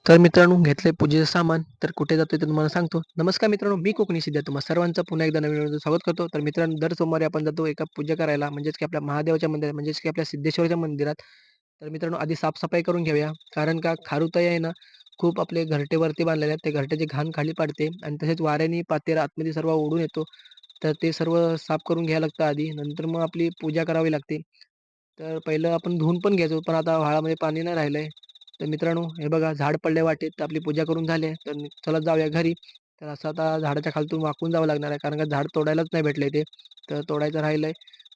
तर मित्रांनो, घेतलंय पूजेचं सामान, तर कुठे जातोय ते तुम्हाला सांगतो. नमस्कार मित्रांनो, मी कोकणी सिद्धार्थ तुम्हा सर्वांचं पुन्हा एकदा नवीन व्हिडिओमध्ये स्वागत करतो. तर मित्रांनो, दर सोमवारी आपण जातो एका पूजा करायला, म्हणजेच की आपल्या महादेवाच्या मंदिरात, म्हणजेच की आपल्या सिद्धेश्वरच्या मंदिरात. तर मित्रांनो, आधी साफ करून घेऊया. कारण का खारुताई आहे ना, खूप आपले घरटे बांधलेले आहेत. ते घरट्याची घाण खाली पडते आणि तसेच वाऱ्याने पातेलं आतमध्ये सर्व उडून येतो. तर ते सर्व साफ करून घ्यायला लागतं आधी. नंतर मग आपली पूजा करावी लागते. तर पहिलं आपण धुवून पण घ्यायचो, पण आता व्हाळामध्ये पाणी नाही राहिलंय. तर मित्रांनो, हे बघा झाड पडलंय वाटेत, तर आपली पूजा करून झाली आहे. तर चला जाऊया घरी. तर असं आता झाडाच्या खालतून वाकून जावं लागणार आहे, कारण का झाड तोडायलाच नाही भेटलंय ते. तर तोडायचं राहिलंय.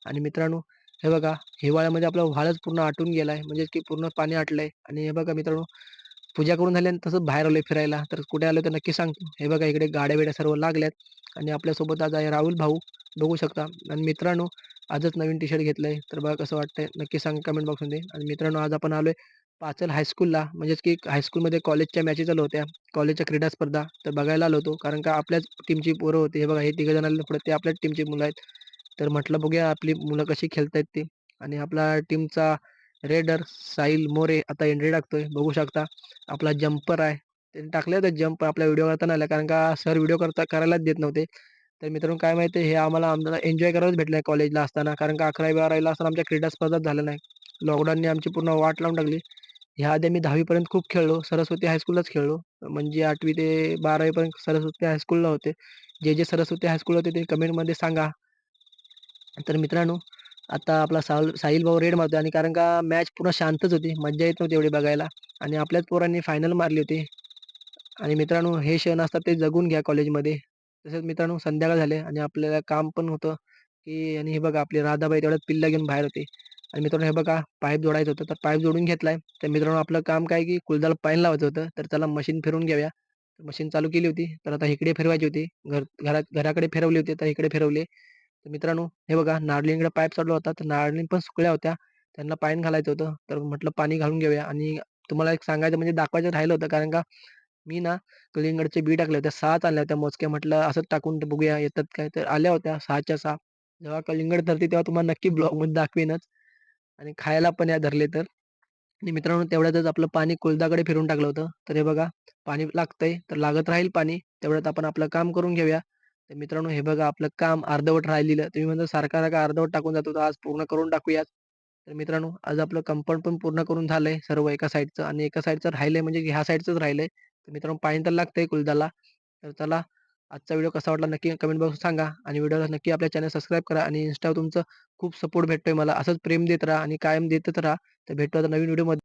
आणि मित्रांनो, हे बघा हिवाळ्यामध्ये आपला व्हाळच पूर्ण आटून गेलाय, म्हणजे की पूर्ण पाणी आटलंय. आणि हे बघा मित्रांनो, पूजा करून झाली आणि तसंच बाहेर आलोय फिरायला. तर कुठे आलोय तर नक्की सांगतो. हे बघा इकडे गाड्या-बिड्या सर्व लागल्यात आणि आपल्यासोबत आज आहे राहुल भाऊ, बघू शकता. आणि मित्रांनो, आजच नवीन टी-शर्ट घेतलंय. तर बघा कसं वाटतंय नक्की सांगा कमेंट बॉक्समध्ये. आणि मित्रांनो, आज आपण आलोय पाचल हायस्कूलला, म्हणजेच की हायस्कूलमध्ये कॉलेजच्या मॅचेस चालू होत्या. कॉलेजच्या क्रीडा स्पर्धा. तर बघायला आलो होतो. कारण का आपल्याच टीमची पोरं होती. हे बघा हे तिघं जण आले पुढे, ते आपल्याच टीमची मुलं आहेत. तर म्हटलं बघूया आपली मुलं कशी खेळतायत ते. आणि आपला टीमचा रेडर साहिल मोरे आता एंट्री टाकतोय. बघू शकता. आपला जम्पर आहे. त्यांनी टाकले होते जंप आपल्या व्हिडिओ करताना आला, कारण का सर व्हिडिओ करायलाच देत नव्हते. तर मित्रांनो, काय माहिती आहे, हे आम्हाला एन्जॉय करायलाच भेटलंय कॉलेजला असताना. कारण का 11वी-12वीला असताना आमच्या क्रीडा स्पर्धाच झाल्या नाही. लॉकडाऊनने आमची पूर्ण वाट लावून टाकली. ह्याआधी मी 10वी पर्यंत खूप खेळलो. सरस्वती हायस्कूललाच खेळलो. म्हणजे 8वी ते 12वी पर्यंत सरस्वती हायस्कूलला होते. जे सरस्वती हायस्कूल होते ते कमेंटमध्ये सांगा. तर मित्रांनो, आता आपला साहिल भाऊ रेड मारतोय, आणि कारण का मॅच पूर्ण शांतच होती. मज्जा येत नव्हती एवढी बघायला. आणि आपल्याच पोरांनी फायनल मारली होती. आणि मित्रांनो, हे क्षण असतात ते जगून घ्या कॉलेजमध्ये. तसेच मित्रांनो, संध्याकाळ झाले आणि आपल्याला काम पण होतं, की आणि हे बघा आपली राधाबाई तेवढ्यात पिल्ला घेऊन बाहेर होती. आणि मित्रांनो, हे बघा पाईप जोडायचं होतं, तर पाईप जोडून घेतलाय. तर मित्रांनो, आपलं काम काय की कुलदाला पाणी लावायचं होतं. तर चला मशीन फिरवून घेऊया. मशीन चालू केली होती. तर आता इकडे फिरवायची होती. घराकडे फिरवली होती, तर इकडे फिरवली. तर मित्रांनो, हे बघा नारळीकडे पाईप चालू होता. तर नारळी पण सुकल्या होत्या. त्यांना पाणी घालायचं होतं. तर म्हटलं पाणी घालून घेऊया. आणि तुम्हाला एक सांगायचं म्हणजे दाखवायचं राहिलं होतं, कारण का मी ना कलिंगडचे बी टाकले होते. 6च आणल्या होत्या मोजक्या. म्हटलं असंच टाकून बघूया येतात काय. तर आल्या होत्या 6च्या 6. जेव्हा कलिंगड धरते तेव्हा तुम्हाला नक्की ब्लॉगमध्ये दाखवीनच. आणि खायला पण या धरले तर. आणि मित्रांनो, तेवढ्यातच आपलं पाणी कुलदाकडे फिरून टाकलं होतं. तर हे बघा पाणी लागतंय, तर लागत राहील पाणी. तेवढ्यात आपण आपलं काम करून घेऊया. तर मित्रांनो, हे बघा आपलं काम अर्धवट राहिलेलं. तुम्ही म्हणता सारखा-सारखा अर्धवट टाकून जातो, तर आज पूर्ण करून टाकूयात. तर मित्रांनो, आज आपलं कंपाऊंड पण पूर्ण करून झालंय सर्व एका साइडचं, आणि एका साइडचं राहिलंय, म्हणजे ह्या साइडचंच राहिलंय. तर मित्रांनो, पाणी तर लागतंय कुलदाला. तर चला, आजचा व्हिडिओ कसा वाटला नक्की कमेंट बॉक्समध्ये सांगा. आणि व्हिडिओला नक्की आपल्या चॅनल सबस्क्राईब करा. आणि Instaवर तुमचं खूप सपोर्ट भेटतोय मला. असंच प्रेम देत राहा आणि कायम देतच राहा. तर भेटू आता नवीन व्हिडिओमध्ये.